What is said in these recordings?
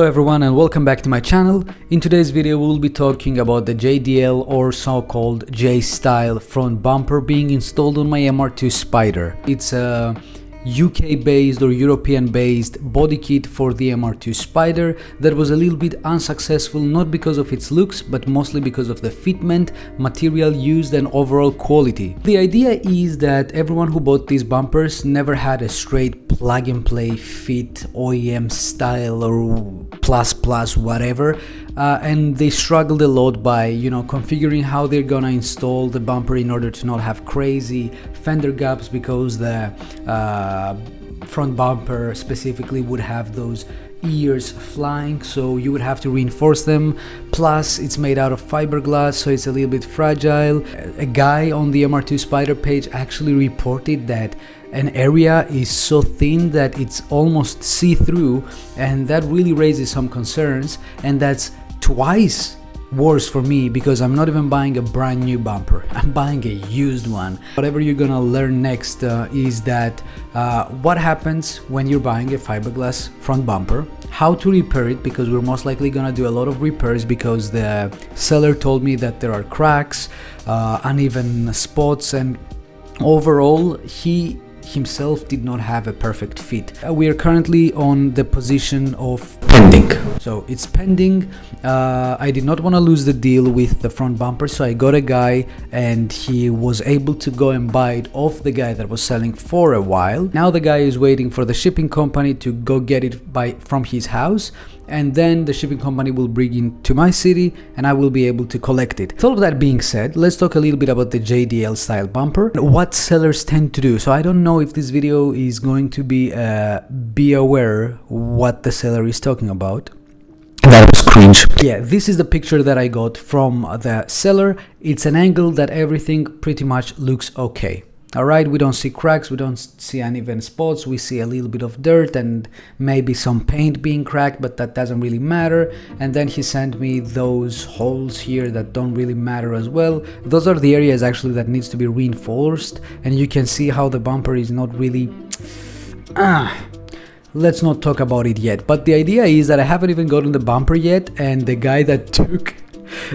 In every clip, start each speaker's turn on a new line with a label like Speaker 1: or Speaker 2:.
Speaker 1: everyone and welcome back to my channel. In today's video we will be talking about the JDL or so-called J-style front bumper being installed on my MR2 Spider. It's a UK based or European based body kit for the MR2 Spider that was a little bit unsuccessful, not because of its looks but mostly because of the fitment, material used and overall quality. The idea is that everyone who bought these bumpers never had a straight plug and play fit OEM style or plus whatever, and they struggled a lot by configuring how they're gonna install the bumper in order to not have crazy fender gaps, because the front bumper specifically would have those ears flying, so you would have to reinforce them. Plus it's made out of fiberglass, so it's a little bit fragile. A guy on the MR2 Spider page actually reported that an area is so thin that it's almost see-through, and that really raises some concerns, and that's twice worse for me because I'm not even buying a brand new bumper, I'm buying a used one. Whatever you're gonna learn next is that what happens when you're buying a fiberglass front bumper, how to repair it, because we're most likely gonna do a lot of repairs because the seller told me that there are cracks, uneven spots, and overall he himself did not have a perfect fit. We are currently on the position of pending, so it's pending. I did not want to lose the deal with the front bumper, so I got a guy and he was able to go and buy it off the guy that was selling for a while. Now the guy is waiting for the shipping company to go get it from his house, and then the shipping company will bring it to my city and I will be able to collect it. With all of that being said, let's talk a little bit about the JDL style bumper, what sellers tend to do. So I don't know if this video is going to be aware what the seller is talking about. That was cringe. Yeah, this is the picture that I got from the seller. It's an angle that everything pretty much looks okay. Alright, we don't see cracks, we don't see uneven spots, we see a little bit of dirt and maybe some paint being cracked, but that doesn't really matter. And then he sent me those holes here that don't really matter as well. Those are the areas actually that needs to be reinforced, and you can see how the bumper is not really... Let's not talk about it yet, but the idea is that I haven't even gotten the bumper yet, and the guy that took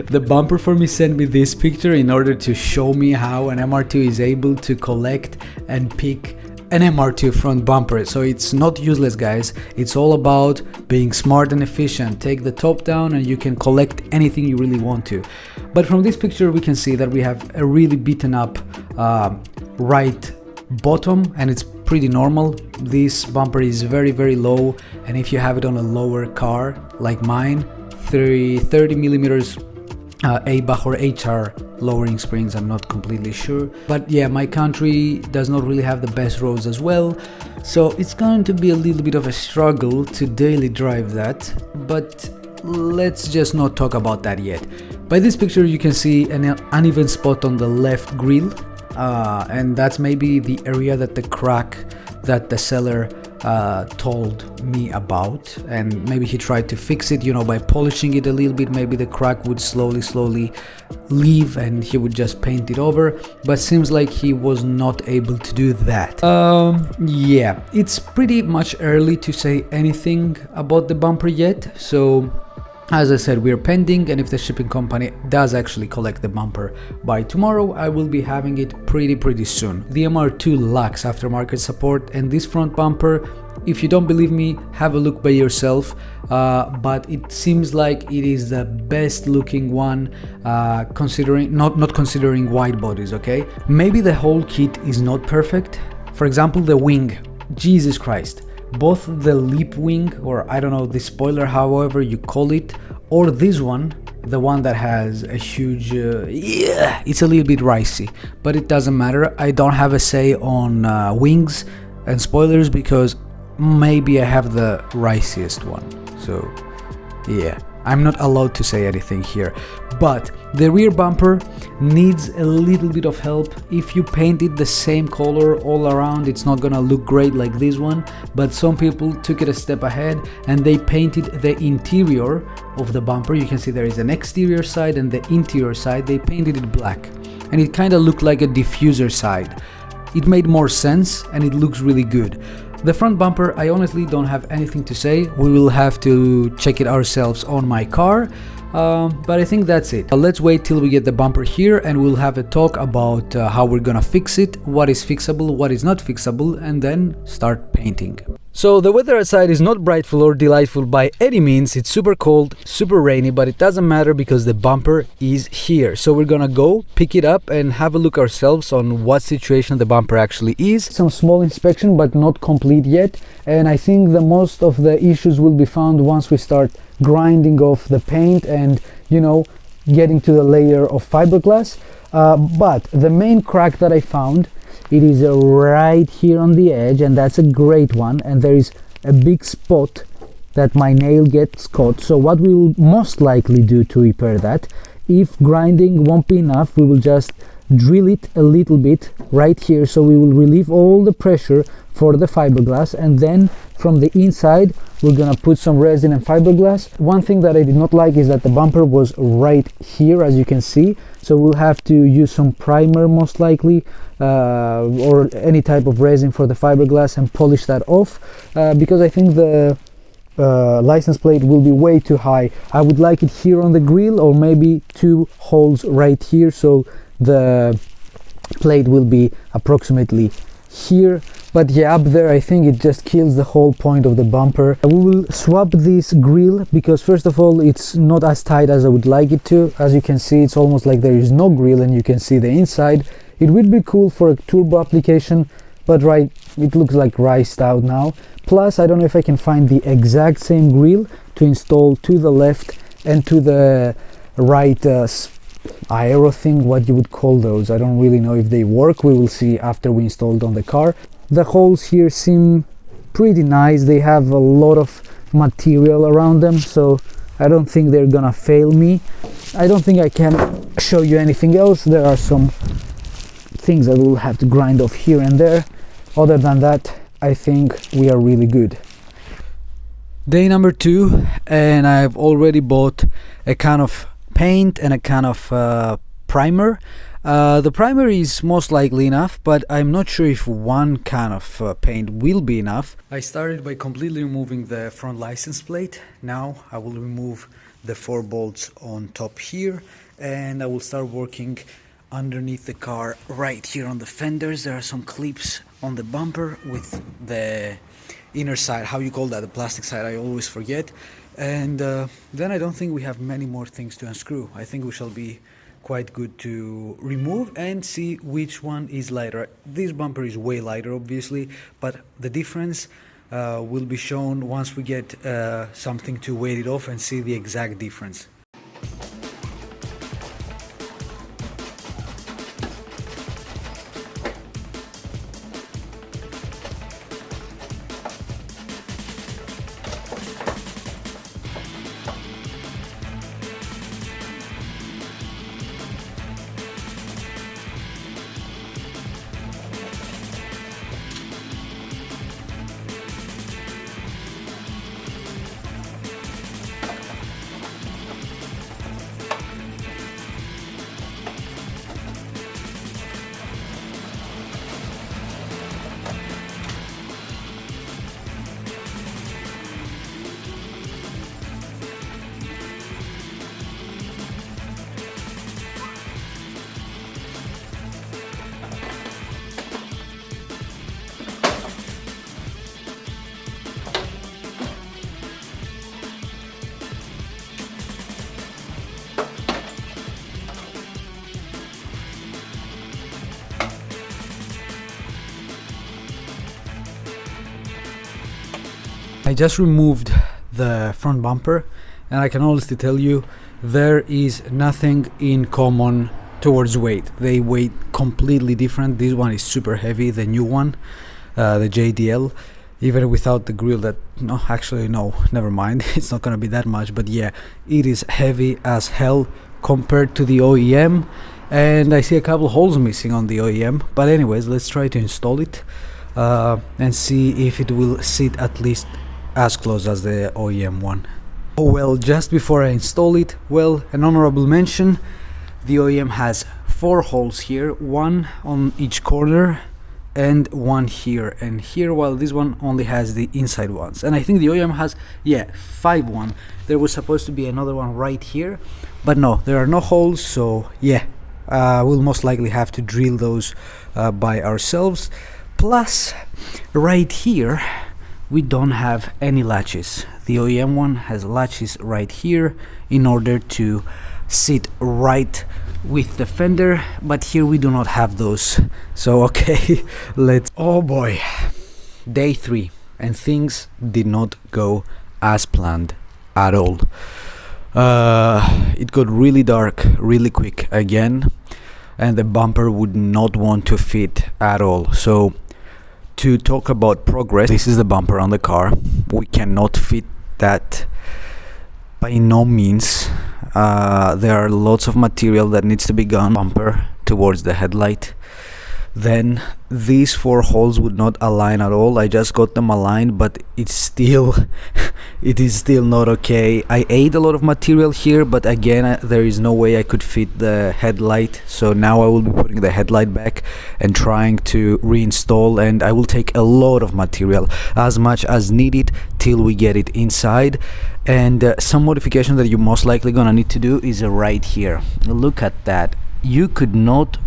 Speaker 1: the bumper for me sent me this picture in order to show me how an MR2 is able to collect and pick an MR2 front bumper. So it's not useless, guys, it's all about being smart and efficient. Take the top down and you can collect anything you really want to. But from this picture we can see that we have a really beaten up right bottom, and it's pretty normal. This bumper is very low, and if you have it on a lower car like mine, 30 millimeters ABAC or HR lowering springs, I'm not completely sure, but yeah, my country does not really have the best roads as well, so it's going to be a little bit of a struggle to daily drive that, but let's just not talk about that yet. By this picture you can see an uneven spot on the left grille, and that's maybe the area that the crack that the seller told me about, and maybe he tried to fix it, by polishing it a little bit. Maybe the crack would slowly leave and he would just paint it over, but seems like he was not able to do that. Yeah, it's pretty much early to say anything about the bumper yet, so as I said, we're pending, and if the shipping company does actually collect the bumper by tomorrow, I will be having it pretty soon. The MR2 lacks aftermarket support, and this front bumper, if you don't believe me, have a look by yourself, but it seems like it is the best looking one, considering not considering wide bodies, okay? Maybe the whole kit is not perfect. For example, the wing, Jesus Christ. Both the lip wing, or I don't know, the spoiler, however you call it, or this one, the one that has a huge yeah, it's a little bit ricey, but it doesn't matter. I don't have a say on wings and spoilers because maybe I have the riciest one, so yeah, I'm not allowed to say anything here. But the rear bumper needs a little bit of help. If you paint it the same color all around, it's not gonna look great like this one, but some people took it a step ahead and they painted the interior of the bumper. You can see there is an exterior side and the interior side. They painted it black and it kind of looked like a diffuser side. It made more sense and it looks really good. The front bumper, I honestly don't have anything to say. We will have to check it ourselves on my car. But I think that's it. Let's wait till we get the bumper here and we'll have a talk about how we're gonna fix it, what is fixable, what is not fixable, and then start painting. So the weather outside is not brightful or delightful by any means. It's super cold, super rainy, but it doesn't matter because the bumper is here. So we're gonna go pick it up and have a look ourselves on what situation the bumper actually is. Some small inspection, but not complete yet. And I think the most of the issues will be found once we start grinding off the paint and, you know, getting to the layer of fiberglass. But the main crack that I found, it is right here on the edge, and that's a great one, and there is a big spot that my nail gets caught. So what we will most likely do to repair that, if grinding won't be enough, we will just drill it a little bit right here, so we will relieve all the pressure for the fiberglass, and then from the inside we're gonna put some resin and fiberglass. One thing that I did not like is that the bumper was right here, as you can see, so we'll have to use some primer most likely, or any type of resin for the fiberglass, and polish that off, because I think the license plate will be way too high. I would like it here on the grill, or maybe 2 holes right here, so the plate will be approximately here. But yeah, up there I think it just kills the whole point of the bumper. We will swap this grill because first of all it's not as tight as I would like it to. As you can see, it's almost like there is no grill and you can see the inside. It would be cool for a turbo application, but right, it looks like riced out now. Plus I don't know if I can find the exact same grill to install to the left and to the right aero thing, what you would call those. I don't really know if they work. We will see after we installed on the car. The holes here seem pretty nice. They have a lot of material around them, so I don't think they're gonna fail me. I don't think I can show you anything else. There are some things that we'll have to grind off here and there. Other than that, I think we are really good. Day number 2, and I've already bought a can of paint and a can of primer. The primer is most likely enough, but I'm not sure if 1 can of paint will be enough. I started by completely removing the front license plate. Now I will remove the 4 bolts on top here, and I will start working underneath the car right here on the fenders. There are some clips on the bumper with the inner side, how you call that, the plastic side, I always forget. And then I don't think we have many more things to unscrew. I think we shall be quite good to remove and see which one is lighter. This bumper is way lighter obviously, but the difference will be shown once we get something to weight it off and see the exact difference. I just removed the front bumper, and I can honestly tell you there is nothing in common towards weight. They weigh completely different. This one is super heavy, the new one, the JDL, even without the grill. That no, actually no, never mind, it's not gonna be that much, but yeah, it is heavy as hell compared to the OEM, and I see a couple holes missing on the OEM. But anyways, let's try to install it and see if it will sit at least as close as the OEM one. Oh well, just before I install it, well, an honorable mention, the OEM has 4 holes here, 1 on each corner, and one here and here, while this one only has the inside ones. And I think the OEM has, yeah, 5 one. There was supposed to be another one right here, but no, there are no holes, so yeah, we'll most likely have to drill those by ourselves. Plus, right here we don't have any latches. The OEM one has latches right here in order to sit right with the fender, but here we do not have those. So okay, let's, oh boy, day 3, and things did not go as planned at all. It got really dark really quick again, and the bumper would not want to fit at all. So to talk about progress, this is the bumper on the car. We cannot fit that by no means. There are lots of material that needs to be gone bumper towards the headlight. Then these 4 holes would not align at all. I just got them aligned, but it's still it is still not okay. I ate a lot of material here, but again, there is no way I could fit the headlight. So now I will be putting the headlight back and trying to reinstall, and I will take a lot of material, as much as needed, till we get it inside. And some modification that you're most likely gonna need to do is right here. Look at that. You could not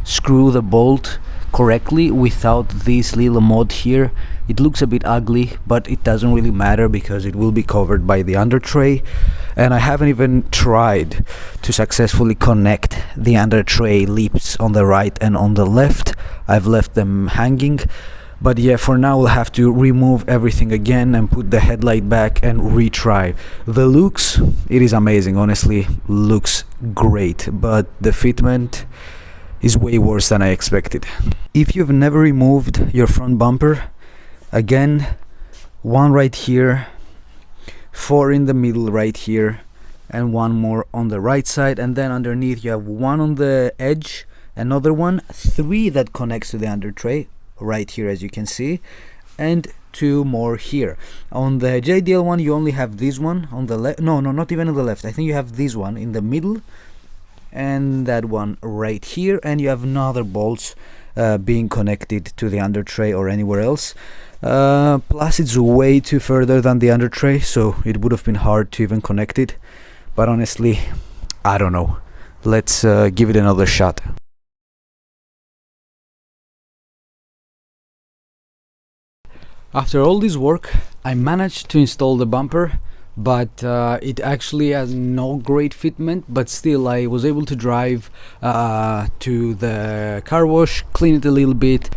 Speaker 1: screw the bolt correctly without this little mod here. It looks a bit ugly, but it doesn't really matter because it will be covered by the under tray. And I haven't even tried to successfully connect the under tray lips on the right and on the left. I've left them hanging. But yeah, for now we'll have to remove everything again and put the headlight back and retry. The looks, it is amazing, honestly, looks great, but the fitment is way worse than I expected. If you've never removed your front bumper, again, 1 right here, 4 in the middle right here, and 1 more on the right side, and then underneath you have 1 on the edge, another one, 3 that connects to the under tray right here, as you can see, and 2 more here. On the JDL one you only have this one on the left, no, not even on the left. I think you have this one in the middle and that one right here, and you have another bolts being connected to the under tray or anywhere else. Plus it's way too further than the under tray, so it would have been hard to even connect it. But honestly, I don't know. Let's give it another shot. After all this work, I managed to install the bumper, but it actually has no great fitment. But still, I was able to drive to the car wash, clean it a little bit.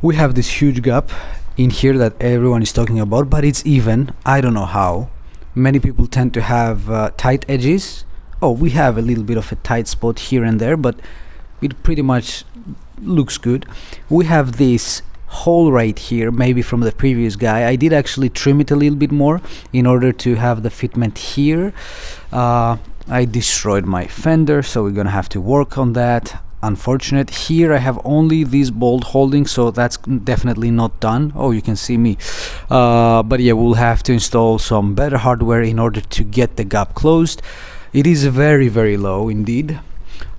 Speaker 1: We have this huge gap in here that everyone is talking about, but it's even. I don't know how. Many people tend to have tight edges. Oh, we have a little bit of a tight spot here and there, but it pretty much looks good. We have this hole right here, maybe from the previous guy. I did actually trim it a little bit more in order to have the fitment here. I destroyed my fender, so we're gonna have to work on that. Unfortunate. Here I have only this bolt holding, so that's definitely not done. Oh, you can see me. But yeah, we'll have to install some better hardware in order to get the gap closed. It is very, very low indeed.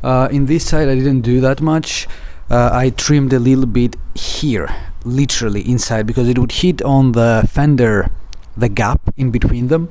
Speaker 1: In this side I didn't do that much. I trimmed a little bit here, literally inside, because it would hit on the fender, the gap in between them.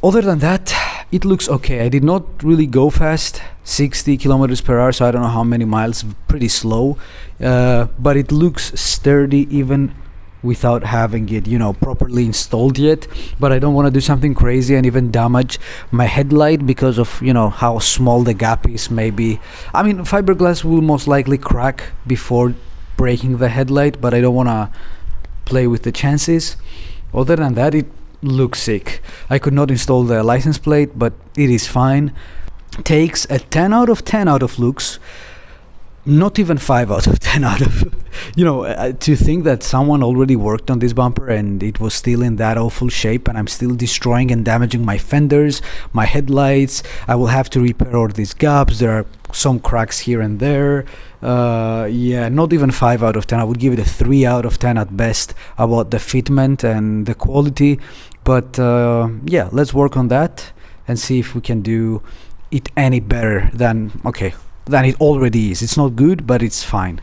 Speaker 1: Other than that, it looks okay. I did not really go fast, 60 kilometers per hour, so I don't know how many miles, pretty slow, but it looks sturdy even without having it, you know, properly installed yet. But I don't want to do something crazy and even damage my headlight because of, you know, how small the gap is. Maybe, I mean, fiberglass will most likely crack before breaking the headlight, but I don't want to play with the chances. Other than that, it looks sick. I could not install the license plate, but it is fine. Takes a 10 out of 10 out of looks. Not even 5 out of 10 out of, you know, to think that someone already worked on this bumper and it was still in that awful shape, and I'm still destroying and damaging my fenders, my headlights. I will have to repair all these gaps. There are some cracks here and there. Yeah, not even 5 out of 10. I would give it a 3 out of 10 at best about the fitment and the quality. But yeah, let's work on that and see if we can do it any better than, okay, than it already is. It's not good, but it's fine.